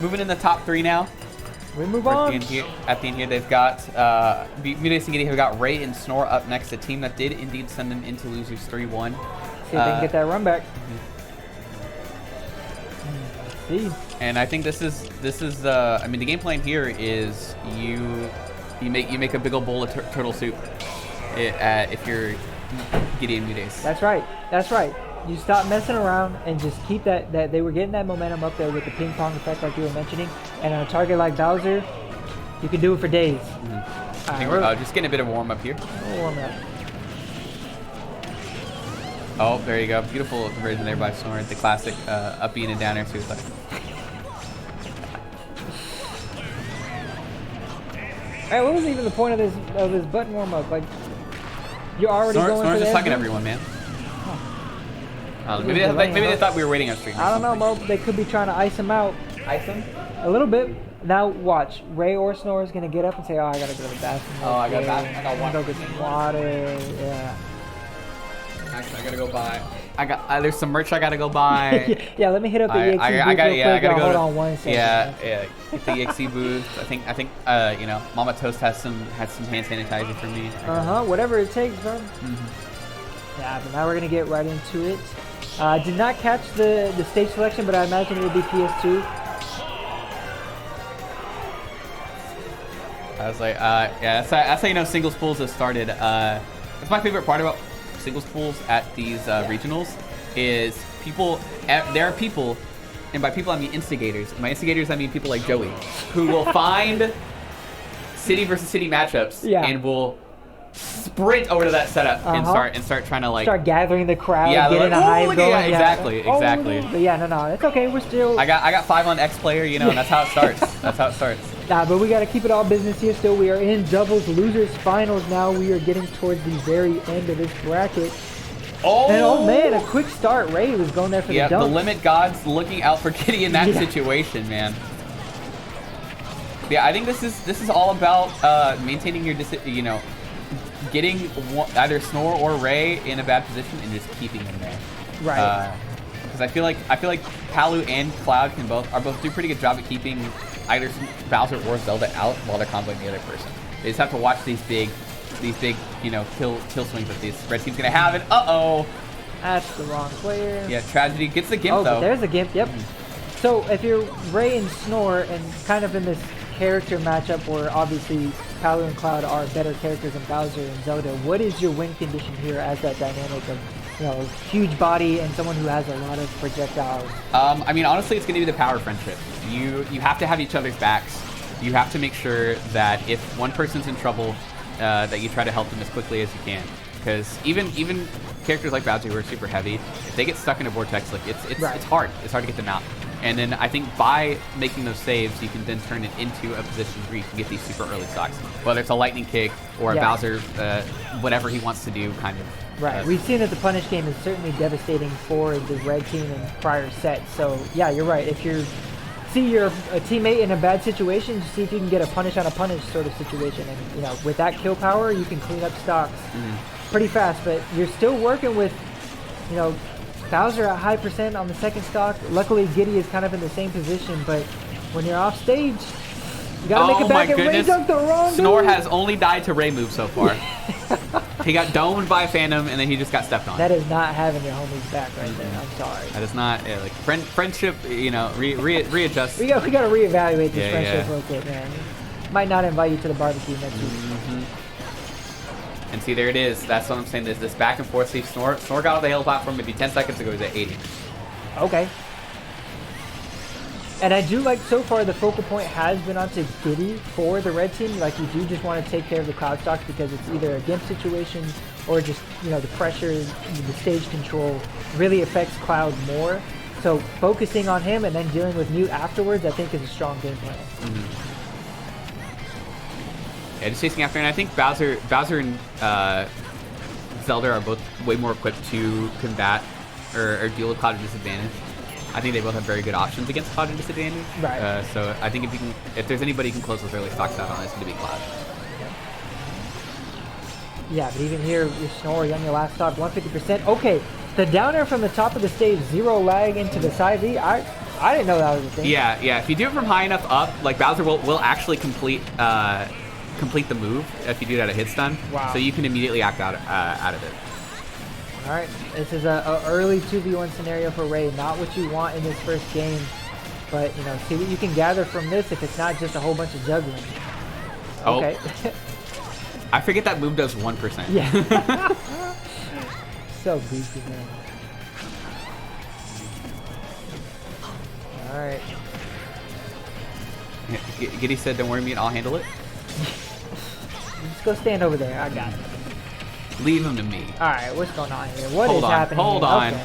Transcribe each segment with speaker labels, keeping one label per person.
Speaker 1: Moving in the top 3 now.
Speaker 2: We move on.
Speaker 1: At the end here, they've got Muteace and Gidy have got Ray and Snore up next. A team that did indeed send them into losers 3-1.
Speaker 2: See if they can get that run back. See.
Speaker 1: And I think this is I mean, the game plan here is you make a big old bowl of turtle soup if you're Gidy and Muteace.
Speaker 2: That's right. That's right. You stop messing around and just keep that they were getting that momentum up there with the ping pong effect like you were mentioning. And on a target like Bowser, you can do it for days.
Speaker 1: I think we're just getting a bit of warm up here.
Speaker 2: We'll warm up.
Speaker 1: Oh, there you go. Beautiful conversion there by Snore. The classic up B and a downer suicide.
Speaker 2: Hey, what was even the point of this button warm up? Like, you're already going
Speaker 1: Snore's
Speaker 2: for
Speaker 1: just
Speaker 2: the
Speaker 1: sucking everyone, man. Maybe they thought we were waiting on stream.
Speaker 2: I don't know, Mo. They could be trying to ice him out.
Speaker 1: Ice him?
Speaker 2: A little bit. Now watch. Ray or Snore is gonna get up and say, "Oh, I gotta go to the bathroom."
Speaker 1: Oh, I got water.
Speaker 2: Go get some water. Yeah.
Speaker 1: Actually, I gotta go buy. There's some merch I gotta go buy.
Speaker 2: Yeah, let me hit up the EXE booth real quick.
Speaker 1: I gotta go.
Speaker 2: Hold on 1 second.
Speaker 1: Yeah. Get the EXE booth. I think you know, Mama Toast had some hand sanitizer for me.
Speaker 2: Whatever it takes, bro. Yeah, but now we're gonna get right into it. I did not catch the stage selection, but I imagine it would be PS2.
Speaker 1: I was like, yeah, that's how you know singles pools have started. That's my favorite part about singles pools at these regionals is people. There are people, and by people I mean instigators. By instigators I mean people like Joey, who will find city versus city matchups and will sprint over to that setup and start trying to
Speaker 2: start gathering the crowd, getting a hype going.
Speaker 1: Yeah, exactly.
Speaker 2: But yeah, no, it's okay. We're still.
Speaker 1: I got 5 on X player, you know, and that's how it starts. That's how it starts.
Speaker 2: Nah, but we got to keep it all business here. Still, we are in doubles losers finals now. We are getting towards the very end of this bracket. And man, a quick start. Ray was going there for the dunk.
Speaker 1: The limit gods looking out for Gidy in that situation, man. Yeah, I think this is all about maintaining your getting either Snore or Ray in a bad position and just keeping them there.
Speaker 2: Right.
Speaker 1: Because I feel like Palu and Cloud are both do a pretty good job at keeping either Bowser or Zelda out while they're comboing the other person. They just have to watch these big kill swings that these red team's gonna have. And
Speaker 2: that's the wrong player.
Speaker 1: Yeah, Tragedy gets the Gimp though.
Speaker 2: Oh, there's a Gimp. Yep. So if you're Ray and Snore and kind of in this character matchup where obviously Palu and Cloud are better characters than Bowser and Zelda, what is your win condition here as that dynamic of, you know, huge body and someone who has a lot of projectiles?
Speaker 1: I mean, honestly, it's going to be the power friendship. You have to have each other's backs. You have to make sure that if one person's in trouble, that you try to help them as quickly as you can. Because even characters like Bowser who are super heavy, if they get stuck in a vortex, like it's hard. It's hard to get them out. And then I think by making those saves, you can then turn it into a position where you can get these super early stocks. Whether it's a lightning kick or a Bowser, whatever he wants to do, kind of.
Speaker 2: Right. We've seen that the punish game is certainly devastating for the red team in prior sets. So yeah, you're right. If you're a teammate in a bad situation, see if you can get a punish on a punish sort of situation. And you know, with that kill power, you can clean up stocks pretty fast. But you're still working with, you know, Bowser at high percent on the second stock. Luckily, Gidy is kind of in the same position, but when you're off stage, you gotta make it back. And Ray dunked the wrong
Speaker 1: Snore has only died to Ray move so far. He got domed by a Phantom, and then he just got stepped on.
Speaker 2: That is not having your homies back right there. I'm sorry.
Speaker 1: That is not like friendship. You know, readjust.
Speaker 2: We got to reevaluate this friendship real quick, man. Might not invite you to the barbecue next week.
Speaker 1: And see, there it is. That's what I'm saying. There's this back and forth. See, Snore got off the hill platform maybe 10 seconds ago. He's at 80.
Speaker 2: Okay. And I do like, so far, the focal point has been onto Gidy for the red team. Like, you do just want to take care of the Cloud stocks because it's either a Gimp situation or just, you know, the pressure, the stage control really affects Cloud more. So focusing on him and then dealing with Mute afterwards, I think is a strong game plan.
Speaker 1: Yeah, just chasing after, and I think Bowser and Zelda are both way more equipped to combat or deal with Cloud at disadvantage. I think they both have very good options against Cloud at disadvantage.
Speaker 2: Right.
Speaker 1: So I think if there's anybody who can close those early stocks out on, it's going to be Cloud.
Speaker 2: Yeah, but even here, with Snore on your last stock, 150%. Okay, the downer from the top of the stage, 0 lag into the side B. I didn't know that was a thing.
Speaker 1: Yeah, yeah. If you do it from high enough up, like Bowser will actually complete the move if you do that at hit stun.
Speaker 2: Wow.
Speaker 1: So you can immediately act out of it.
Speaker 2: All right, this is a early 2v1 scenario for Ray. Not what you want in this first game, but you know, see what you can gather from this. If it's not just a whole bunch of juggling. Okay.
Speaker 1: Oh. I forget that move does 1%.
Speaker 2: Yeah. So goofy, man. All right.
Speaker 1: Gidy said, "Don't worry, me, I'll handle it."
Speaker 2: Just go stand over there. I got it.
Speaker 1: Leave him to me.
Speaker 2: All right, what's going on here? What
Speaker 1: Hold
Speaker 2: is
Speaker 1: on,
Speaker 2: happening?
Speaker 1: hold
Speaker 2: here?
Speaker 1: on.
Speaker 2: Okay.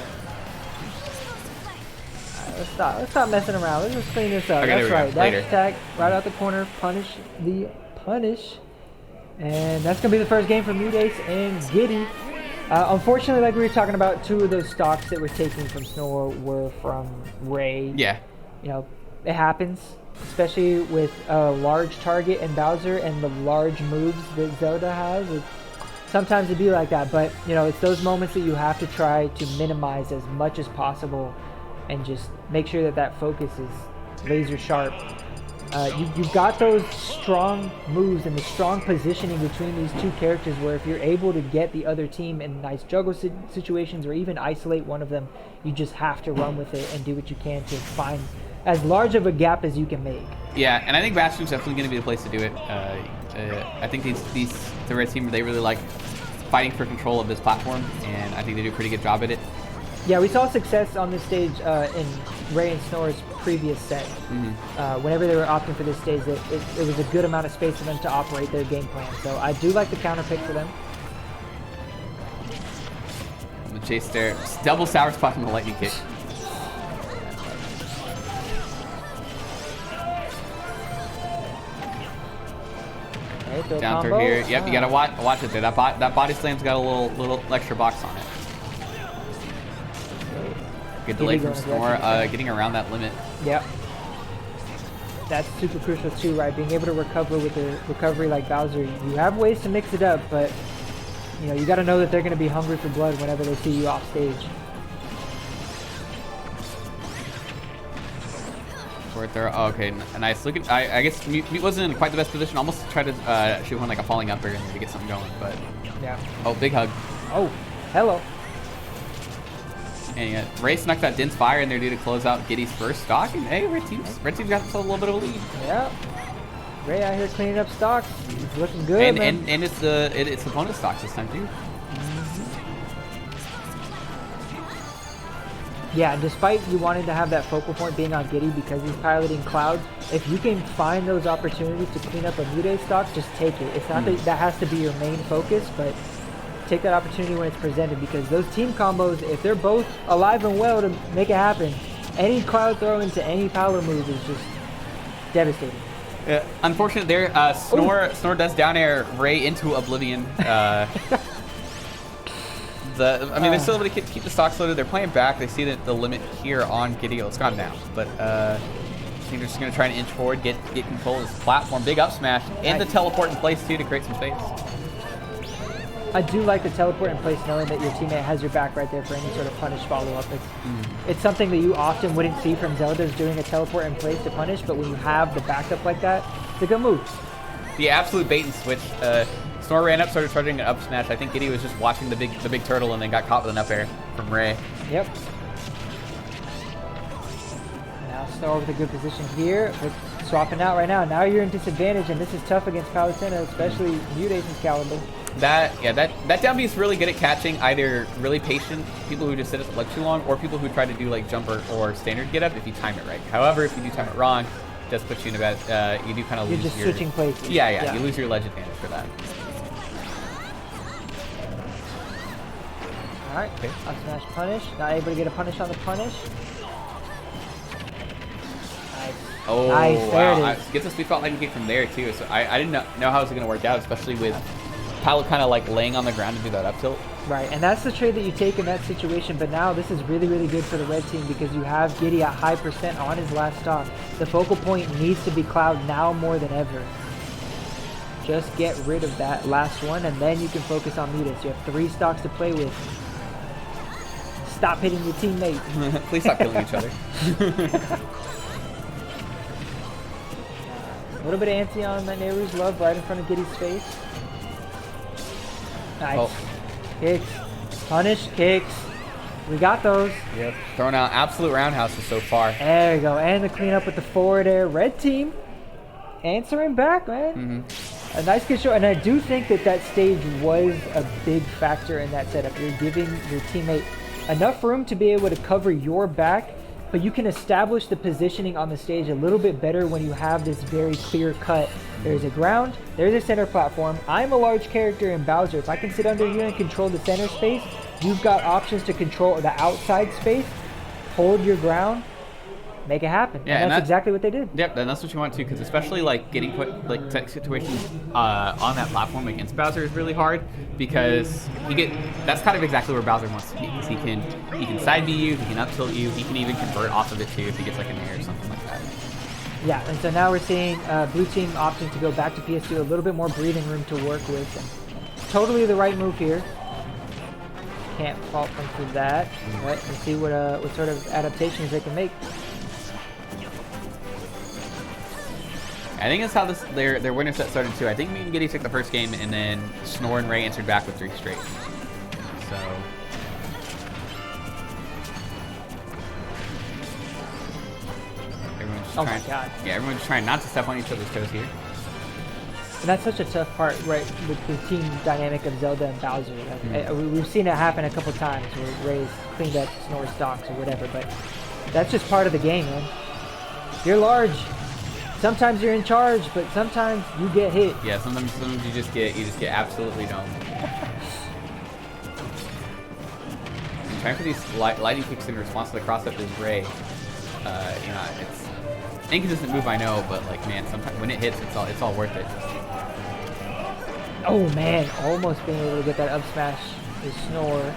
Speaker 2: All right, let's stop messing around. Let's just clean this up.
Speaker 1: Okay,
Speaker 2: That's right.
Speaker 1: Later.
Speaker 2: Dash attack right out the corner. Punish the punish. And that's going to be the first game for Muteace and Gidy. Unfortunately, like we were talking about, 2 of those stocks that were taken from Snore were from Ray.
Speaker 1: Yeah.
Speaker 2: You know, it happens, especially with a large target and Bowser and the large moves that Zelda has. Sometimes it'd be like that, but you know, it's those moments that you have to try to minimize as much as possible and just make sure that that focus is laser sharp. You've got those strong moves and the strong positioning between these 2 characters where if you're able to get the other team in nice juggle situations or even isolate one of them, you just have to run with it and do what you can to find as large of a gap as you can make.
Speaker 1: Yeah, and I think Bastion's definitely going to be the place to do it. I think the red team, they really like fighting for control of this platform, and I think they do a pretty good job at it.
Speaker 2: Yeah, we saw success on this stage in Ray and Snore's previous set. Whenever they were opting for this stage, it was a good amount of space for them to operate their game plan. So I do like the counter pick for them.
Speaker 1: The chase there, double sour spot from the lightning kick.
Speaker 2: Okay,
Speaker 1: Down
Speaker 2: combo.
Speaker 1: through here. Yep, you gotta watch it there. That body slam's got a little extra box on it. Good delay from Snore, getting around that limit.
Speaker 2: Yep. That's super crucial too, right? Being able to recover with a recovery like Bowser. You have ways to mix it up, but you know, you got to know that they're going to be hungry for blood whenever they see you off stage.
Speaker 1: Right there. Oh, okay, nice. Look at. I guess Mute wasn't in quite the best position. Almost tried to shoot one like a falling up air to get something going, but
Speaker 2: yeah.
Speaker 1: Oh, big hug.
Speaker 2: Oh, hello.
Speaker 1: And yeah, Ray snuck that Din's fire in there due to close out Gidy's first stock, and hey, red team's got themselves a little bit of a lead.
Speaker 2: Yeah. Ray out here cleaning up stocks. He's looking good,
Speaker 1: and
Speaker 2: man.
Speaker 1: and it's opponent stocks this time too.
Speaker 2: Yeah, and despite you wanting to have that focal point being on Gidy because he's piloting Cloud, if you can find those opportunities to clean up a Muteace stock, just take it. It's not that has to be your main focus, but take that opportunity when it's presented, because those team combos, if they're both alive and well to make it happen, any Cloud throw into any power move is just devastating.
Speaker 1: Unfortunate there, Snore does down air Ray into oblivion. They're still able to keep the stocks loaded. They're playing back. They see that the limit here on Gidy, it's gone down. But I think they're just going to try and inch forward, get control of this platform. Big up smash, and the teleport in place too to create some space.
Speaker 2: I do like the teleport in place, knowing that your teammate has your back right there for any sort of punish follow-up. It's something that you often wouldn't see from Zelda's doing a teleport in place to punish, but when you have the backup like that, it's a good move.
Speaker 1: The absolute bait and switch. Snore ran up, started charging an up smash. I think Gidy was just watching the big turtle and then got caught with an up air from Ray.
Speaker 2: Yep. Now Snore with a good position here, but swapping out right now. Now you're in disadvantage, and this is tough against Palutena, especially Muteace's caliber.
Speaker 1: That down B is really good at catching either really patient people who just sit at the ledge too long, or people who try to do like jumper or standard get up if you time it right. However, if you do time it wrong, it does put you in a bad. You do kind of lose.
Speaker 2: You're just switching places.
Speaker 1: Yeah, you lose your ledge advantage for that.
Speaker 2: All right, up smash punish. Not able to get a punish on the punish. Nice.
Speaker 1: Oh,
Speaker 2: nice. There
Speaker 1: wow.
Speaker 2: it is.
Speaker 1: Gets a speed fault lightning kick from there too. So I didn't know how it was going to work out, especially with Palut kind of like laying on the ground to do that up tilt.
Speaker 2: Right, and that's the trade that you take in that situation, but now this is really, really good for the red team because you have Gidy at high % on his last stock. The focal point needs to be Cloud now more than ever. Just get rid of that last one, and then you can focus on Muteace. You have 3 stocks to play with. stop hitting your teammate.
Speaker 1: Please stop killing each other.
Speaker 2: A little bit of anti on that Nehru's Love right in front of Gidy's face. Nice.
Speaker 1: Oh.
Speaker 2: Kicks. Punish, kicks. We got those.
Speaker 1: Yep. Throwing out absolute roundhouses so far.
Speaker 2: There you go. And the cleanup with the forward air. Red team answering back, man. A nice good show. And I do think that that stage was a big factor in that setup. You're giving your teammate enough room to be able to cover your back, but you can establish the positioning on the stage a little bit better when you have this very clear cut. There's a ground, there's a center platform. I'm a large character in Bowser. If I can sit under here and control the center space, you've got options to control the outside space, hold your ground, make it happen.
Speaker 1: Yeah,
Speaker 2: and that's exactly what they did.
Speaker 1: Yep, and that's what you want to, because especially like getting put like situations on that platform against Bowser is really hard, because that's kind of exactly where Bowser wants to be. Because he can side B you, he can up tilt you, he can even convert off of it too if he gets like an air or something like that.
Speaker 2: Yeah, and so now we're seeing blue team opting to go back to PS2, a little bit more breathing room to work with. And totally the right move here. Can't fault them for that. But let's see what sort of adaptations they can make.
Speaker 1: I think that's how their winner set started too. I think me and Gidy took the first game, and then Snore and Ray answered back with 3 straight. So everyone's just trying.
Speaker 2: My God.
Speaker 1: Yeah, everyone's just trying not to step on each other's toes here.
Speaker 2: And that's such a tough part, right, with the team dynamic of Zelda and Bowser. We've seen it happen a couple times where Ray's cleaned up Snore's stocks or whatever, but that's just part of the game, man. You're large. Sometimes you're in charge, but sometimes you get hit.
Speaker 1: Yeah, sometimes you just get absolutely domed. I'm trying for these lightning kicks in response to the cross up is Ray. It's inconsistent move, I know, but like, man, sometimes when it hits, it's all worth it.
Speaker 2: Oh man, almost being able to get that up smash with Snore.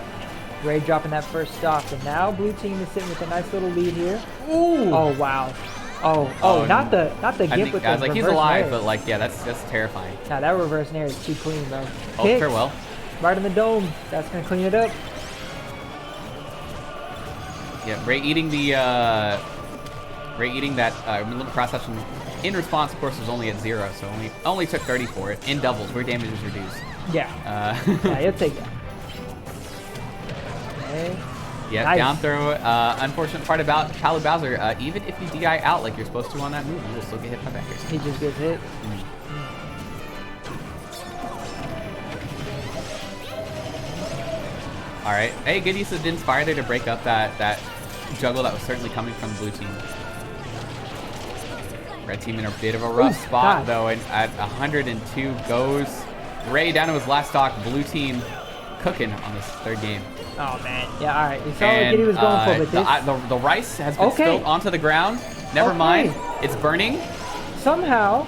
Speaker 2: Ray dropping that first stock, and now blue team is sitting with a nice little lead here.
Speaker 1: Ooh!
Speaker 2: Oh wow. Oh, not the gimp with the reverse
Speaker 1: he's alive,
Speaker 2: nair.
Speaker 1: but like, yeah, that's terrifying.
Speaker 2: Now that reverse nair is too clean, though.
Speaker 1: Oh,
Speaker 2: Kicks,
Speaker 1: farewell.
Speaker 2: right in the dome. That's gonna clean it up.
Speaker 1: Yeah, Ray eating that little cross section in response, of course, was only at 0, so only took 30 for it in doubles where damage is reduced.
Speaker 2: Yeah. Yeah, you'll take that. Okay.
Speaker 1: Yeah,
Speaker 2: nice.
Speaker 1: down throw. Unfortunate part about Palu Bowser, even if you DI out like you're supposed to on that move, you will still get hit by backers.
Speaker 2: He just gets hit.
Speaker 1: All right. Hey, good use of Inspire there to break up that juggle that was certainly coming from the blue team. Red team in a bit of a rough spot, though, and at 102 goes Ray down to his last stock. Blue team cooking on this 3rd game.
Speaker 2: Oh, man. Yeah, all right. You saw what Gidy was going for, but this...
Speaker 1: the rice has been spilled onto the ground. Never mind. It's burning.
Speaker 2: Somehow,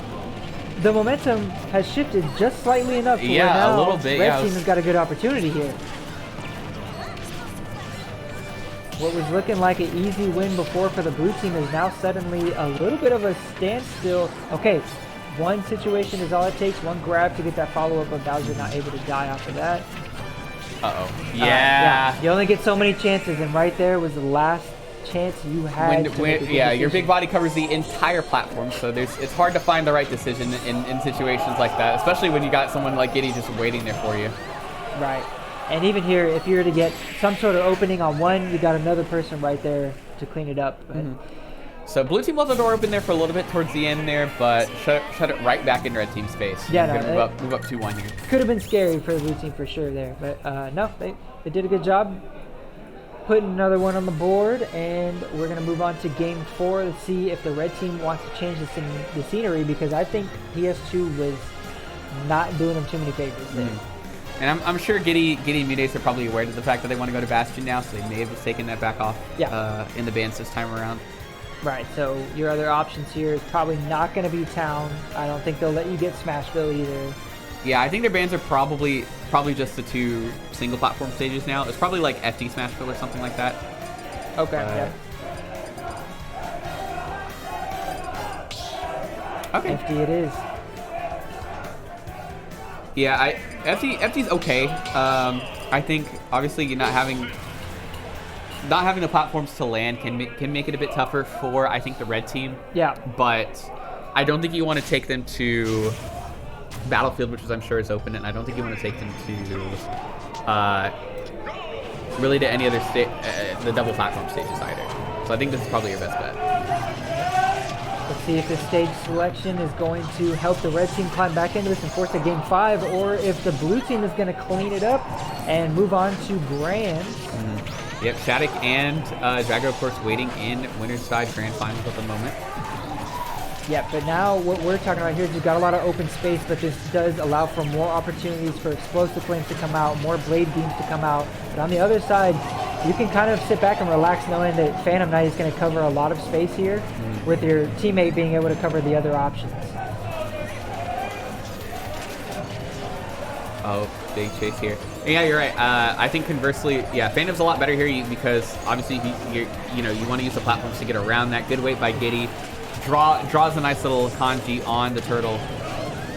Speaker 2: the momentum has shifted just slightly enough.
Speaker 1: Yeah,
Speaker 2: where now
Speaker 1: a little bit.
Speaker 2: Red team has got a good opportunity here. What was looking like an easy win before for the blue team is now suddenly a little bit of a standstill. Okay, one situation is all it takes. One grab to get that follow-up of Bowser not able to die off of that.
Speaker 1: Uh-oh. Yeah.
Speaker 2: You only get so many chances, and right there was the last chance you had.
Speaker 1: Your big body covers the entire platform, so it's hard to find the right decision in situations like that, especially when you got someone like Gidy just waiting there for you.
Speaker 2: Right. And even here, if you were to get some sort of opening on one, you got another person right there to clean it up.
Speaker 1: So blue team left the door open there for a little bit towards the end there, but shut it right back in red team space.
Speaker 2: Yeah,
Speaker 1: move up 2-1 here.
Speaker 2: Could have been scary for the blue team for sure there, but no, they did a good job putting another one on the board, and we're going to move on to game 4 to see if the red team wants to change the scenery, because I think PS2 was not doing them too many favors there.
Speaker 1: And I'm sure Gidy and Muteace are probably aware of the fact that they want to go to Bastion now, so they may have just taken that back off in the bans this time around.
Speaker 2: Right, so your other options here is probably not going to be Town. I don't think they'll let you get Smashville either.
Speaker 1: Yeah, I think their bans are probably just the 2 single platform stages now. It's probably like FD Smashville or something like that.
Speaker 2: Okay, yeah.
Speaker 1: Okay.
Speaker 2: FD it is.
Speaker 1: Yeah, FD's okay. I think obviously you're not having not having the platforms to land can make it a bit tougher for, I think, the red team.
Speaker 2: Yeah.
Speaker 1: But I don't think you want to take them to Battlefield, which I'm sure is open, and I don't think you want to take them to really to any other the double platform stages either. So I think this is probably your best bet.
Speaker 2: Let's see if the stage selection is going to help the red team climb back into this and force a game 5, or if the blue team is going to clean it up and move on to Grand.
Speaker 1: Yep, Shattuck and Drago, of course, waiting in winner's side grand finals at the moment.
Speaker 2: Yeah, but now what we're talking about here is you've got a lot of open space, but this does allow for more opportunities for explosive flames to come out, more blade beams to come out. But on the other side, you can kind of sit back and relax knowing that Phantom Knight is going to cover a lot of space here, with your teammate being able to cover the other options.
Speaker 1: Oh, big chase here. Yeah, you're right. I think conversely, yeah, Phantom's a lot better here because obviously you want to use the platforms to get around that. Good weight by Gidy. Draws a nice little kanji on the turtle.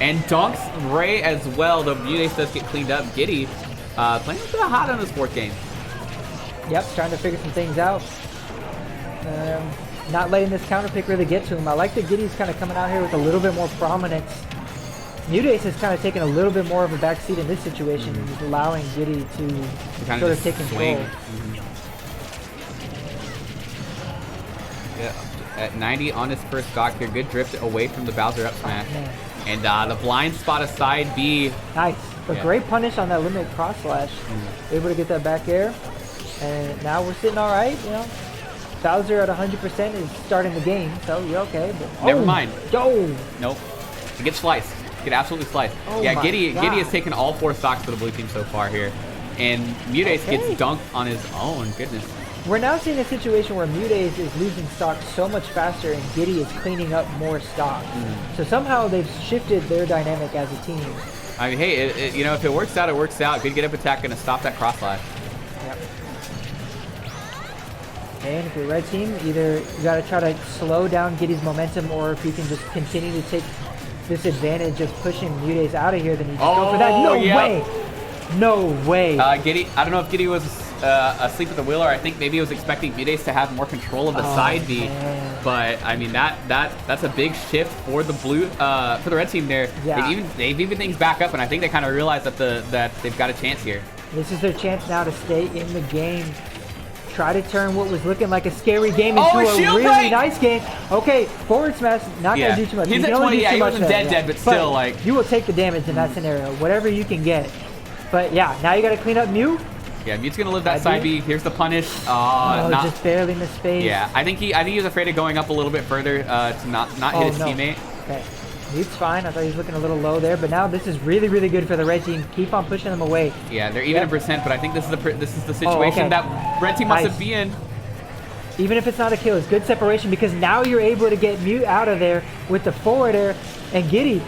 Speaker 1: And dunks Ray as well. The Muteace does get cleaned up. Gidy playing a bit hot on this fourth game.
Speaker 2: Yep, trying to figure some things out. Not letting this counter pick really get to him. I like that Gidy's kind of coming out here with a little bit more prominence. Muteace is kind of taking a little bit more of a backseat in this situation and just allowing Gidy to sort of take control.
Speaker 1: Yeah, at 90 on his first stock here. Good drift away from the Bowser up smash. And the blind spot of side B.
Speaker 2: Nice. A great punish on that limit cross slash. Able to get that back air. And now we're sitting all right, you know. Bowser at 100% is starting the game, so you're okay. But,
Speaker 1: never mind.
Speaker 2: Yo!
Speaker 1: Nope. It gets sliced. Get absolutely sliced. Yeah, Gidy has taken all 4 stocks for the blue team so far here. And Muteace gets dunked on his own. Goodness.
Speaker 2: We're now seeing a situation where Muteace is losing stock so much faster and Gidy is cleaning up more stock. So somehow they've shifted their dynamic as a team.
Speaker 1: I mean, hey, if it works out, it works out. Good get up attack, gonna stop that cross slash.
Speaker 2: Yep. And if you're red team, either you gotta try to slow down Gidy's momentum, or if you can just continue to take this advantage of pushing Muteace out of here, then you just go for that. No way! No way!
Speaker 1: Gidy, I don't know if Gidy was asleep at the wheel, or I think maybe he was expecting Muteace to have more control of the side B. But I mean that's a big shift for the blue for the red team there. Yeah. They've even things back up, and I think they kind of realize that that they've got a chance here.
Speaker 2: This is their chance now to stay in the game. Try to turn what was looking like a scary game into a really nice game. Okay, forward smash, not going to do too much.
Speaker 1: He's at 20, he wasn't dead, but still, like...
Speaker 2: You will take the damage in that scenario, whatever you can get. But yeah, now you got to clean up Mew.
Speaker 1: Yeah, Mew's going to live that side B. Here's the punish.
Speaker 2: Just barely missed space.
Speaker 1: Yeah, I think he was afraid of going up a little bit further to not hit his teammate.
Speaker 2: Okay. Mew's fine. I thought he was looking a little low there, but now this is really, really good for the red team. Keep on pushing them away. Yeah,
Speaker 1: they're even in percent, but I think this is the situation that red team wants to be in.
Speaker 2: Even if it's not a kill, it's good separation because now you're able to get Mew out of there with the forward air. And Gidy,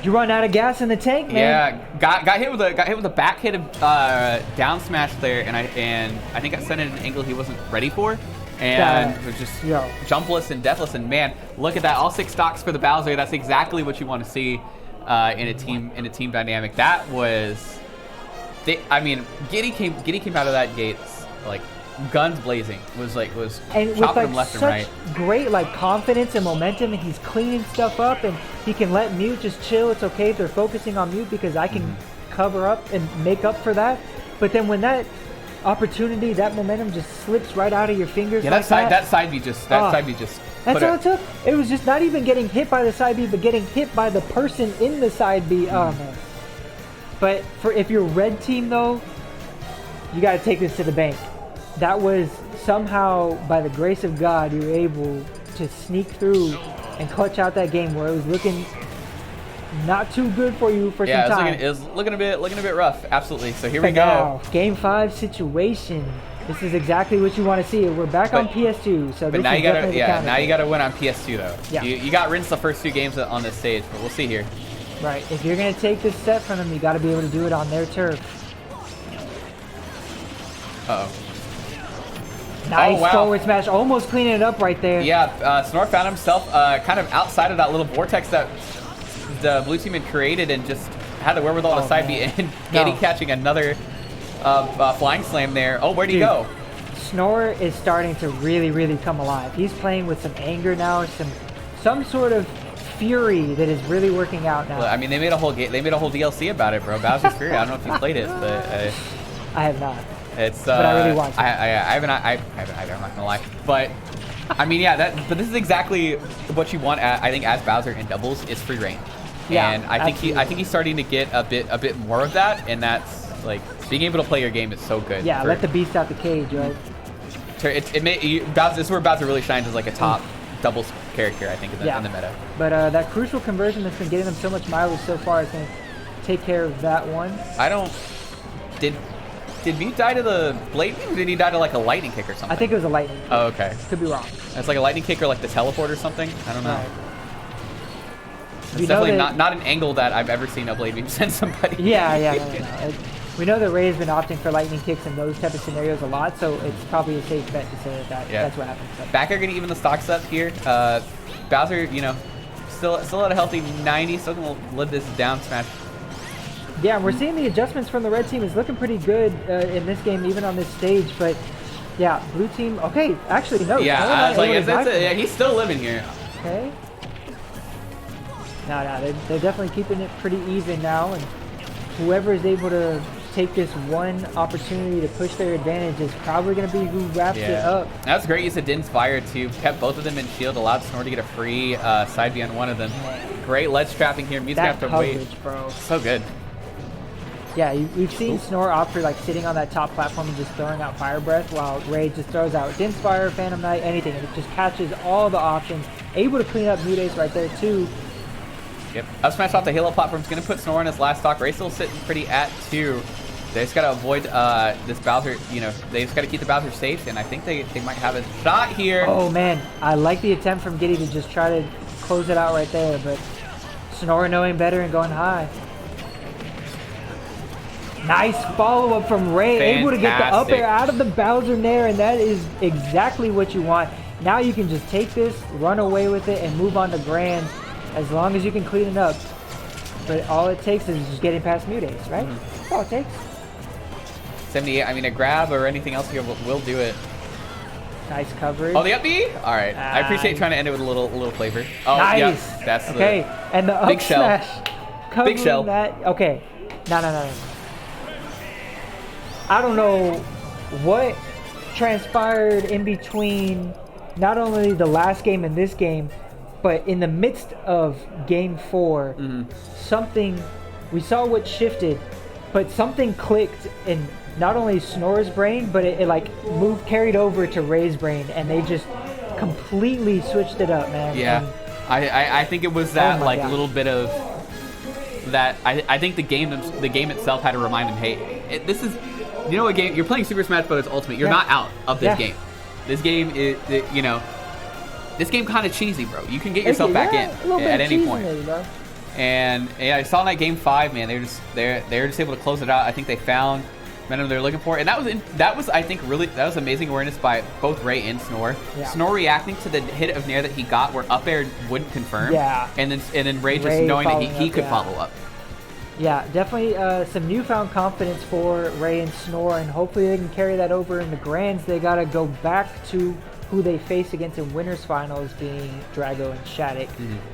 Speaker 2: you run out of gas in the tank, man.
Speaker 1: Yeah, got hit with a back hit of down smash there, and I think I sent it at an angle he wasn't ready for. And it was just jumpless and deathless, and man, look at that! All 6 stocks for the Bowser. That's exactly what you want to see in a team dynamic. That was, I mean, Gidy came out of that gate like guns blazing. Was chopping them left and right.
Speaker 2: Great confidence and momentum, and he's cleaning stuff up, and he can let Mew just chill. It's okay if they're focusing on Mew because I can cover up and make up for that. But then when that opportunity, that momentum just slips right out of your fingers.
Speaker 1: Yeah, that side B just
Speaker 2: that's all it took. It was just not even getting hit by the side B, but getting hit by the person in the side B. Oh man. But if you're red team though, you got to take this to the bank. That was somehow, by the grace of God, you were able to sneak through and clutch out that game where it was looking not too good for you for some time.
Speaker 1: It was looking a bit rough. Absolutely. So here we go.
Speaker 2: Game 5 situation. This is exactly what you want to see. We're back on PS2. So
Speaker 1: but now you gotta win on PS2 though. Yeah. You got rinsed the first 2 games on this stage, but we'll see here.
Speaker 2: Right. If you're gonna take this set from them, you got to be able to do it on their turf. Nice forward smash, almost cleaning it up right there.
Speaker 1: Yeah, Snore found himself kind of outside of that little vortex that the blue team had created, and just had the wherewithal to side B, and Gidy catching another flying slam there. Oh, where'd he go?
Speaker 2: Snore is starting to really come alive. He's playing with some anger now, some sort of fury that is really working out now.
Speaker 1: Well, I mean, they made a whole DLC about it, bro. Bowser's Fury. I don't know if you played it, but
Speaker 2: I have not.
Speaker 1: It's.
Speaker 2: But I really want to.
Speaker 1: I haven't. I'm not gonna lie, but. I mean, yeah, but this is exactly what you want. I think as Bowser in doubles is free reign,
Speaker 2: yeah,
Speaker 1: and I think he's starting to get a bit more of that, and that's like being able to play your game is so good.
Speaker 2: Yeah, let the beast out the cage, right?
Speaker 1: Bowser, this is where Bowser really shines as like a top doubles character, I think, in the meta.
Speaker 2: But that crucial conversion that's been getting them so much mileage so far is going to take care of that one.
Speaker 1: Did Mute die to the blade beam, or did he die to like a lightning kick or something?
Speaker 2: I think it was a lightning kick.
Speaker 1: Oh, okay.
Speaker 2: Could be wrong.
Speaker 1: It's like a lightning kick or like the teleport or something. I don't know.
Speaker 2: Right.
Speaker 1: It's definitely not an angle that I've ever seen a blade beam send somebody.
Speaker 2: Yeah. No. We know that Ray has been opting for lightning kicks in those type of scenarios a lot, so it's probably a safe bet to say that's what happens. But.
Speaker 1: Back air gonna even the stocks up here. Bowser, still at a healthy 90, still gonna live this down smash.
Speaker 2: Yeah, and we're seeing the adjustments from the red team is looking pretty good in this game, even on this stage. But yeah, blue team. Okay, actually no.
Speaker 1: Yeah, I was like, yeah, he's still living here.
Speaker 2: Okay. No, they're definitely keeping it pretty even now, and whoever is able to take this one opportunity to push their advantage is probably going to be who wraps it up.
Speaker 1: That's great use of Din's Fire too. Kept both of them in shield, allowed Snore to get a free side B on one of them. Great ledge trapping here. Mute's going to have to wait.
Speaker 2: Bro.
Speaker 1: So good.
Speaker 2: Yeah, we've seen Snore opt for like sitting on that top platform and just throwing out Fire Breath, while Ray just throws out Din's Fire, Phantom Knight, anything, and it just catches all the options. Able to clean up Muteace right there too.
Speaker 1: Yep. Up smash off the Halo platform is going to put Snore in his last stock. Ray still sitting pretty at 2. They just got to avoid this Bowser, they just got to keep the Bowser safe, and I think they might have a shot here.
Speaker 2: Oh, man. I like the attempt from Gidy to just try to close it out right there, but Snore knowing better and going high. Nice follow-up from Ray.
Speaker 1: Fantastic.
Speaker 2: Able to get the up air out of the Bowser Nair, and that is exactly what you want. Now you can just take this, run away with it, and move on to Grand as long as you can clean it up. But all it takes is just getting past Muteace, right? That's all it takes.
Speaker 1: 78, I mean, a grab or anything else here will do it.
Speaker 2: Nice coverage.
Speaker 1: Oh, the up B? All right. I appreciate trying to end it with a little flavor. Oh,
Speaker 2: nice.
Speaker 1: Yep, that's
Speaker 2: okay. And the up
Speaker 1: big
Speaker 2: smash.
Speaker 1: Shell. Big shell.
Speaker 2: That. Okay. No. I don't know what transpired in between not only the last game and this game, but in the midst of game 4, something, we saw what shifted, but something clicked in not only Snore's brain, but it like carried over to Ray's brain, and they just completely switched it up, man.
Speaker 1: Yeah, I think it was that little bit of that. I think the game itself had to remind them, hey, this is, a game, you're playing Super Smash Bros. Ultimate. You're not out of this game. This game is, this game kind of cheesy, bro. You can get yourself back in at any point. And I saw in that game 5, man, they're just able to close it out. I think they found momentum they're looking for, and that was I think really amazing awareness by both Ray and Snore.
Speaker 2: Yeah.
Speaker 1: Snore reacting to the hit of Nair that he got where up air wouldn't confirm.
Speaker 2: Yeah.
Speaker 1: And then Ray just knowing that he could follow up.
Speaker 2: Yeah, definitely some newfound confidence for Ray and Snore, and hopefully they can carry that over in the Grands. They got to go back to who they face against in winners finals, being Drago and Shattuck.